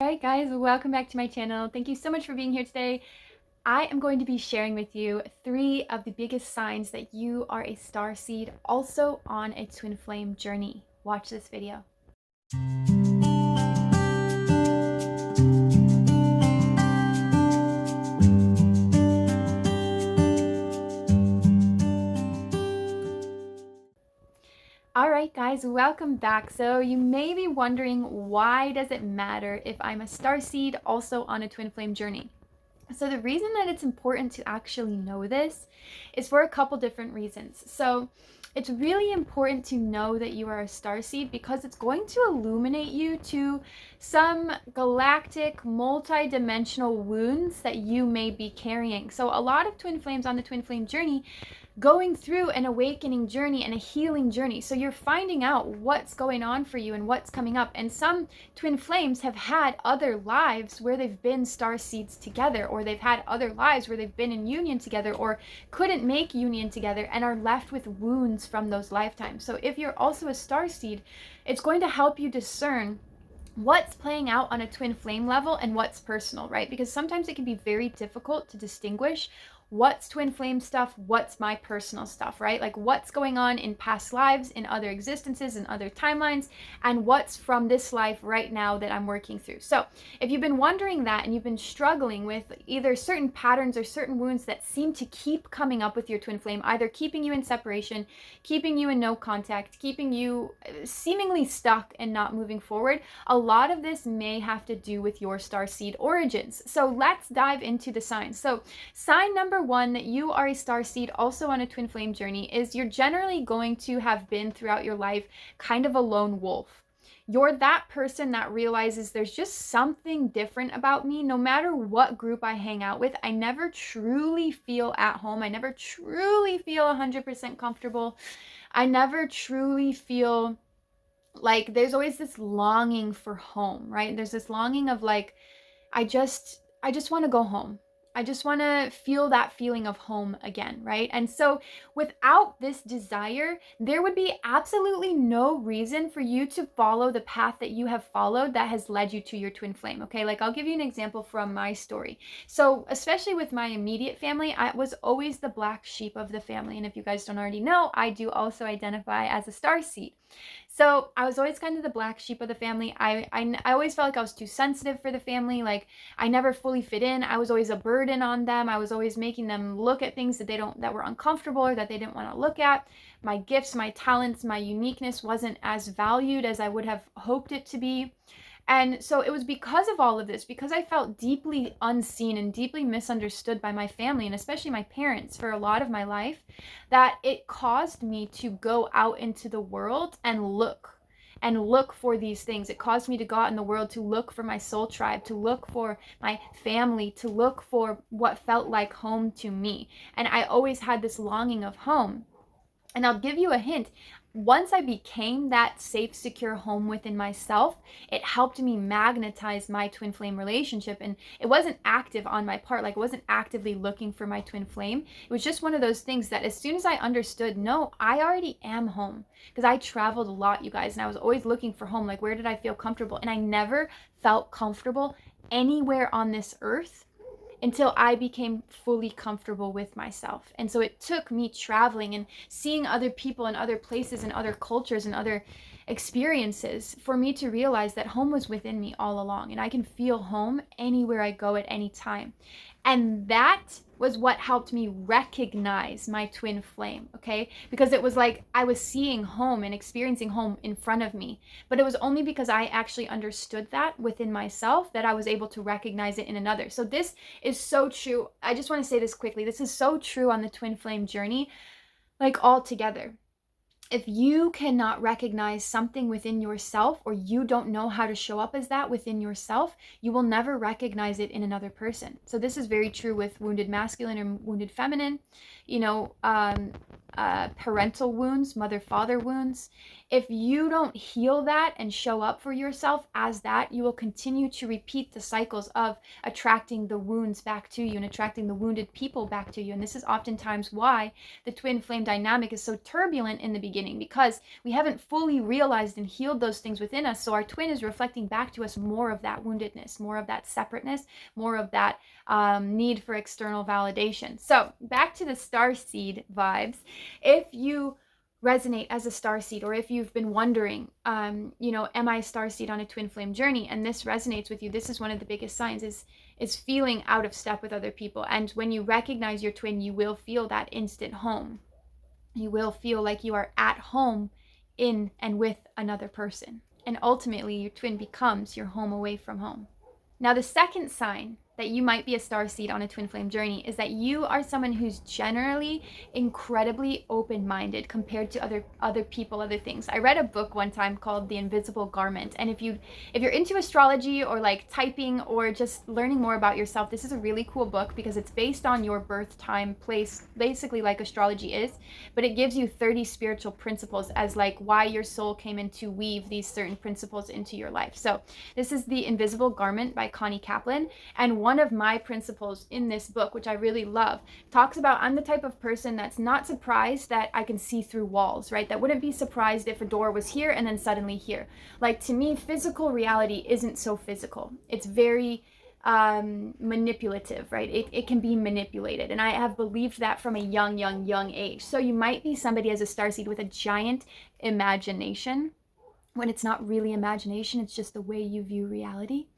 Alright guys, welcome back to my channel. Thank you so much for being here today. I am going to be sharing with you 3 of the biggest signs that you are a star seed, also on a twin flame journey. Watch this video. Alright guys, welcome back. So you may be wondering, why does it matter if I'm a star seed also on a twin flame journey? So the reason that it's important to actually know this is for a couple different reasons. So it's really important to know that you are a starseed because it's going to illuminate you to some galactic, multi-dimensional wounds that you may be carrying. So a lot of twin flames on the twin flame journey going through an awakening journey and a healing journey. So you're finding out what's going on for you and what's coming up. And some twin flames have had other lives where they've been star seeds together, or they've had other lives where they've been in union together or couldn't make union together and are left with wounds from those lifetimes. So if you're also a star seed, it's going to help you discern what's playing out on a twin flame level and what's personal, right? Because sometimes it can be very difficult to distinguish what's twin flame stuff, what's my personal stuff, right? Like what's going on in past lives, in other existences, in other timelines, and what's from this life right now that I'm working through. So if you've been wondering that and you've been struggling with either certain patterns or certain wounds that seem to keep coming up with your twin flame, either keeping you in separation, keeping you in no contact, keeping you seemingly stuck and not moving forward, a lot of this may have to do with your starseed origins. So let's dive into the signs. So sign number 1 that you are a star seed also on a twin flame journey is you're generally going to have been throughout your life kind of a lone wolf. You're that person that realizes there's just something different about me. No matter what group I hang out with, I never truly feel at home. I never truly feel 100% comfortable. I never truly feel like, there's always this longing for home, right? There's this longing of like, I just want to go home. I just want to feel that feeling of home again, right? And so without this desire, there would be absolutely no reason for you to follow the path that you have followed that has led you to your twin flame, okay? Like I'll give you an example from my story. So especially with my immediate family, I was always the black sheep of the family. And if you guys don't already know, I do also identify as a star seed. So I was always kind of the black sheep of the family. I always felt like I was too sensitive for the family. Like I never fully fit in. I was always a burden on them. I was always making them look at things that were uncomfortable or that they didn't want to look at. My gifts, my talents, my uniqueness wasn't as valued as I would have hoped it to be. And so it was because of all of this, because I felt deeply unseen and deeply misunderstood by my family, and especially my parents for a lot of my life, that it caused me to go out into the world and look for these things. It caused me to go out in the world to look for my soul tribe, to look for my family, to look for what felt like home to me. And I always had this longing of home. And I'll give you a hint. Once I became that safe, secure home within myself, it helped me magnetize my twin flame relationship. And it wasn't active on my part. Like I wasn't actively looking for my twin flame. It was just one of those things that as soon as I understood, no, I already am home. Because I traveled a lot, you guys, and I was always looking for home. Like, where did I feel comfortable? And I never felt comfortable anywhere on this earth until I became fully comfortable with myself. And so it took me traveling and seeing other people and other places and other cultures and other experiences for me to realize that home was within me all along, and I can feel home anywhere I go at any time. And that was what helped me recognize my twin flame, okay? Because it was like I was seeing home and experiencing home in front of me. But it was only because I actually understood that within myself that I was able to recognize it in another. So this is so true. I just want to say this quickly. This is so true on the twin flame journey, like all together. If you cannot recognize something within yourself, or you don't know how to show up as that within yourself, you will never recognize it in another person. So this is very true with wounded masculine or wounded feminine, parental wounds, mother-father wounds. If you don't heal that and show up for yourself as that, you will continue to repeat the cycles of attracting the wounds back to you and attracting the wounded people back to you. And this is oftentimes why the twin flame dynamic is so turbulent in the beginning, because we haven't fully realized and healed those things within us. So our twin is reflecting back to us more of that woundedness, more of that separateness, more of that need for external validation. So back to the starseed vibes. If you resonate as a starseed, or if you've been wondering, am I a starseed on a twin flame journey, and this resonates with you, this is one of the biggest signs, is feeling out of step with other people. And when you recognize your twin, you will feel that instant home. You will feel like you are at home in and with another person. And ultimately, your twin becomes your home away from home. Now, the second sign that you might be a starseed on a twin flame journey is that you are someone who's generally incredibly open-minded compared to other people, other things. I read a book one time called The Invisible Garment, and if you're into astrology or like typing or just learning more about yourself, this is a really cool book because it's based on your birth time, place, basically like astrology is, but it gives you 30 spiritual principles as like why your soul came in to weave these certain principles into your life. So this is The Invisible Garment by Connie Kaplan, and one of my principles in this book, which I really love, talks about I'm the type of person that's not surprised that I can see through walls, right? That wouldn't be surprised if a door was here and then suddenly here. Like, to me, physical reality isn't so physical. It's very manipulative, right? It can be manipulated. And I have believed that from a young age. So you might be somebody as a starseed with a giant imagination, when it's not really imagination, it's just the way you view reality.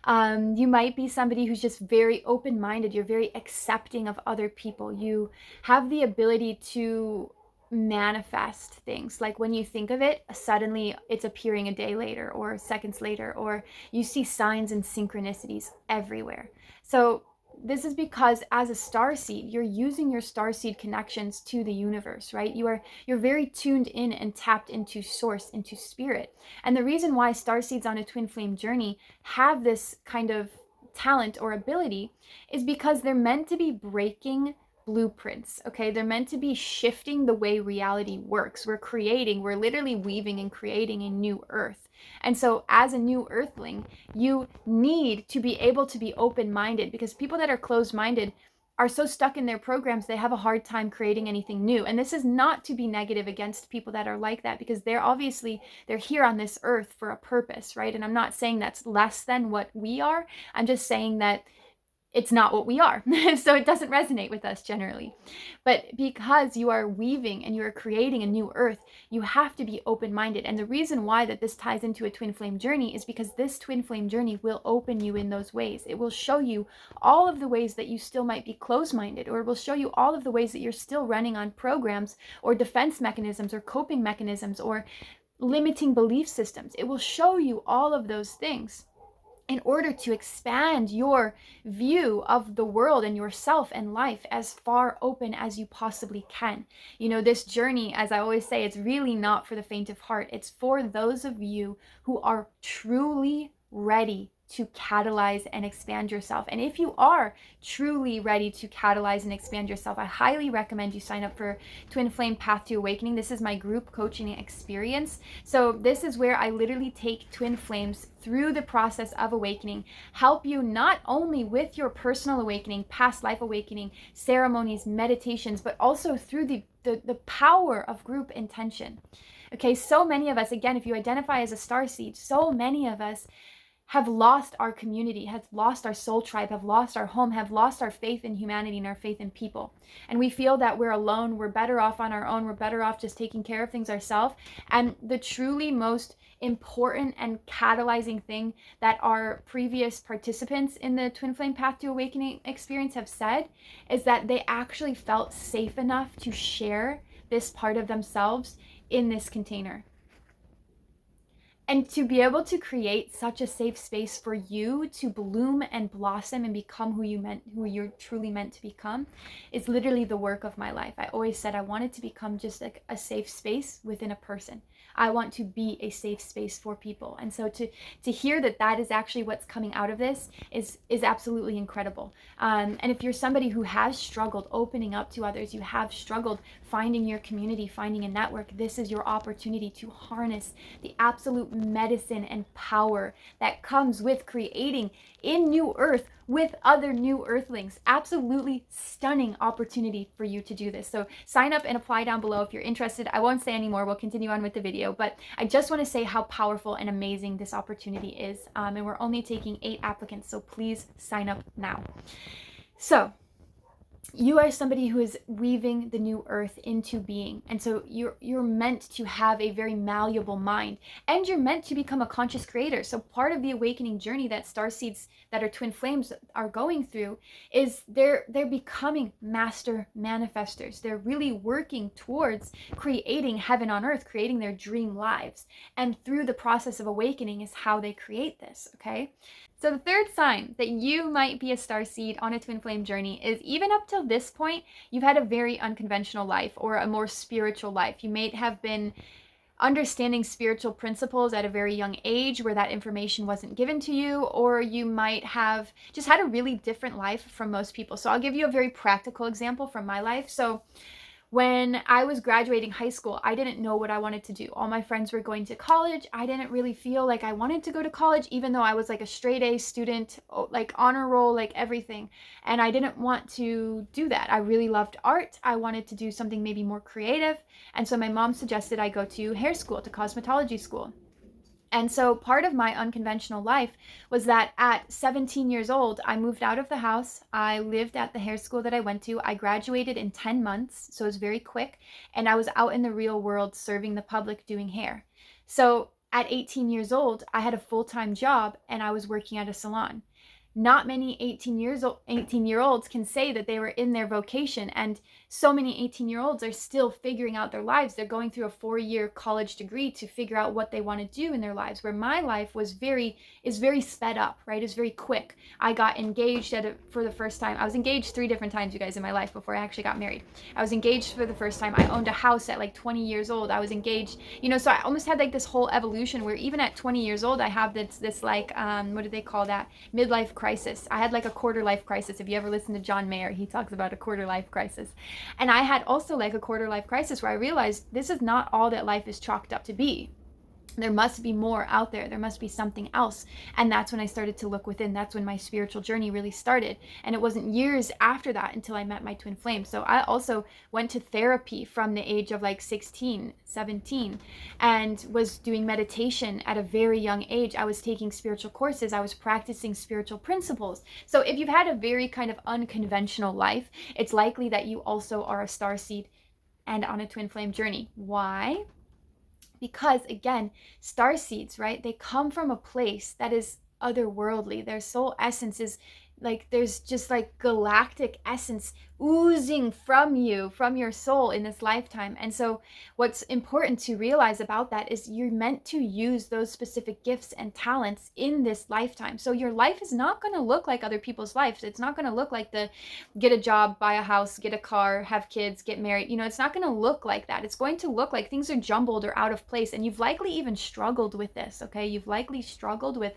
You might be somebody who's just very open-minded. You're very accepting of other people. You have the ability to manifest things. Like when you think of it, suddenly it's appearing a day later or seconds later, or you see signs and synchronicities everywhere. So this is because as a starseed, you're using your starseed connections to the universe, right? You're very tuned in and tapped into source, into spirit. And the reason why starseeds on a twin flame journey have this kind of talent or ability is because they're meant to be breaking blueprints, okay? They're meant to be shifting the way reality works. We're literally weaving and creating a new earth. And so as a new earthling, you need to be able to be open-minded, because people that are closed-minded are so stuck in their programs, they have a hard time creating anything new. And this is not to be negative against people that are like that, because they're here on this earth for a purpose, right? And I'm not saying that's less than what we are. I'm just saying that it's not what we are. So it doesn't resonate with us generally. But because you are weaving and you are creating a new earth, you have to be open-minded. And the reason why that this ties into a twin flame journey is because this twin flame journey will open you in those ways. It will show you all of the ways that you still might be closed-minded, or it will show you all of the ways that you're still running on programs or defense mechanisms or coping mechanisms or limiting belief systems. It will show you all of those things in order to expand your view of the world and yourself and life as far open as you possibly can. This journey, as I always say, it's really not for the faint of heart. It's for those of you who are truly ready to catalyze and expand yourself. And if you are truly ready to catalyze and expand yourself, I highly recommend you sign up for Twin Flame Path to Awakening. This is my group coaching experience. So this is where I literally take twin flames through the process of awakening, help you not only with your personal awakening, past life awakening, ceremonies, meditations, but also through the power of group intention. Okay, so many of us, again, if you identify as a starseed, so many of us have lost our community, have lost our soul tribe, have lost our home, have lost our faith in humanity and our faith in people. And we feel that we're alone, we're better off on our own, we're better off just taking care of things ourselves. And the truly most important and catalyzing thing that our previous participants in the Twin Flame Path to Awakening experience have said is that they actually felt safe enough to share this part of themselves in this container. And to be able to create such a safe space for you to bloom and blossom and become who you're truly meant to become is literally the work of my life. I always said I wanted to become just like a safe space within a person. I want to be a safe space for people. And so to hear that that is actually what's coming out of this is absolutely incredible. And if you're somebody who has struggled opening up to others, you have struggled finding your community, finding a network, this is your opportunity to harness the absolute medicine and power that comes with creating in New Earth with other new earthlings. Absolutely stunning opportunity for you to do this. So sign up and apply down below if you're interested. I won't say anymore. We'll continue on with the video, but I just want to say how powerful and amazing this opportunity is. And we're only taking 8 applicants, so please sign up now. So you are somebody who is weaving the new earth into being. And so you're meant to have a very malleable mind, and you're meant to become a conscious creator. So part of the awakening journey that starseeds that are twin flames are going through is they're becoming master manifestors. They're really working towards creating heaven on earth, creating their dream lives. And through the process of awakening is how they create this, okay? So the third sign that you might be a starseed on a twin flame journey is even up till this point, you've had a very unconventional life or a more spiritual life. You may have been understanding spiritual principles at a very young age where that information wasn't given to you, or you might have just had a really different life from most people. So I'll give you a very practical example from my life. So when I was graduating high school, I didn't know what I wanted to do. All my friends were going to college. I didn't really feel like I wanted to go to college, even though I was like a straight A student, like honor roll, like everything. And I didn't want to do that. I really loved art. I wanted to do something maybe more creative. And so my mom suggested I go to hair school, to cosmetology school. And so part of my unconventional life was that at 17 years old, I moved out of the house. I lived at the hair school that I went to. I graduated in 10 months, so it was very quick. And I was out in the real world serving the public doing hair. So at 18 years old, I had a full-time job and I was working at a salon. Not many 18-year-olds can say that they were in their vocation, and so many 18-year-olds are still figuring out their lives. They're going through a 4-year college degree to figure out what they want to do in their lives, where my life is very sped up, right? It's very quick. I got engaged for the first time. I was engaged 3 different times, you guys, in my life before I actually got married. I was engaged for the first time. I owned a house at like 20 years old. I was engaged, so I almost had like this whole evolution where even at 20 years old, I have this like, what do they call that? Midlife crisis. I had like a quarter life crisis. If you ever listen to John Mayer, he talks about a quarter life crisis. And I had also like a quarter life crisis where I realized this is not all that life is chalked up to be. There must be more out there. There must be something else. And that's when I started to look within. That's when my spiritual journey really started. And it wasn't years after that until I met my twin flame. So I also went to therapy from the age of like 16, 17, and was doing meditation at a very young age. I was taking spiritual courses. I was practicing spiritual principles. So if you've had a very kind of unconventional life, it's likely that you also are a starseed and on a twin flame journey. Why? Because again, starseeds, right? They come from a place that is otherworldly. Their soul essence is like, there's just like galactic essence oozing from you, from your soul in this lifetime. And so what's important to realize about that is you're meant to use those specific gifts and talents in this lifetime. So your life is not going to look like other people's lives. It's not going to look like the get a job, buy a house, get a car, have kids, get married. It's not going to look like that. It's going to look like things are jumbled or out of place. And you've likely even struggled with this, okay? You've likely struggled with,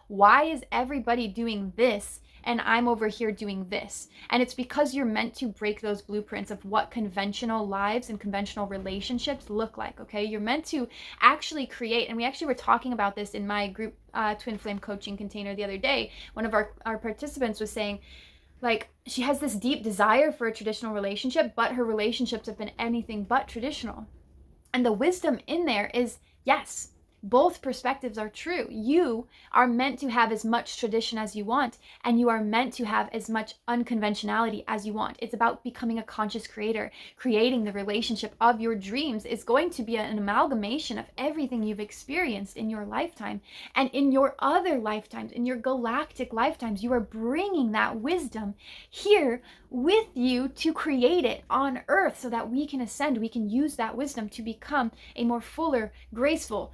why is everybody doing this and I'm over here doing this? And it's because you're meant to break those blueprints of what conventional lives and conventional relationships look like, okay? You're meant to actually create, and we actually were talking about this in my group Twin Flame coaching container the other day. One of our participants was saying, like, she has this deep desire for a traditional relationship, but her relationships have been anything but traditional. And the wisdom in there is, yes, both perspectives are true. You are meant to have as much tradition as you want, and you are meant to have as much unconventionality as you want. It's about becoming a conscious creator. Creating the relationship of your dreams is going to be an amalgamation of everything you've experienced in your lifetime and in your other lifetimes, in your galactic lifetimes. You are bringing that wisdom here with you to create it on earth so that we can ascend. We can use that wisdom to become a more fuller, graceful,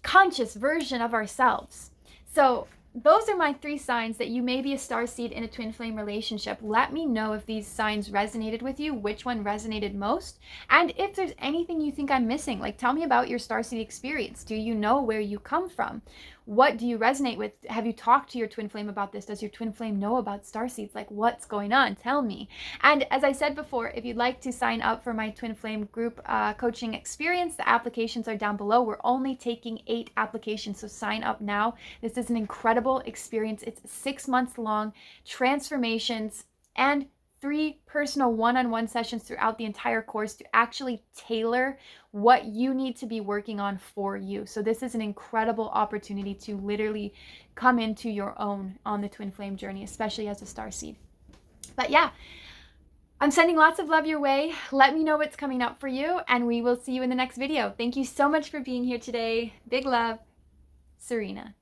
conscious version of ourselves. So those are my 3 signs that you may be a starseed in a twin flame relationship. Let me know if these signs resonated with you, which one resonated most, and if there's anything you think I'm missing. Like, tell me about your starseed experience. Do you know where you come from? What do you resonate with? Have you talked to your twin flame about this? Does your twin flame know about starseeds? Like, what's going on? Tell me. And as I said before, if you'd like to sign up for my twin flame group coaching experience, the applications are down below. We're only taking 8 applications, so sign up now. This is an incredible experience. It's 6 months long, transformations, and 3 personal one-on-one sessions throughout the entire course to actually tailor what you need to be working on for you. So this is an incredible opportunity to literally come into your own on the twin flame journey, especially as a starseed. But yeah, I'm sending lots of love your way. Let me know what's coming up for you, and we will see you in the next video. Thank you so much for being here today. Big love, Serena.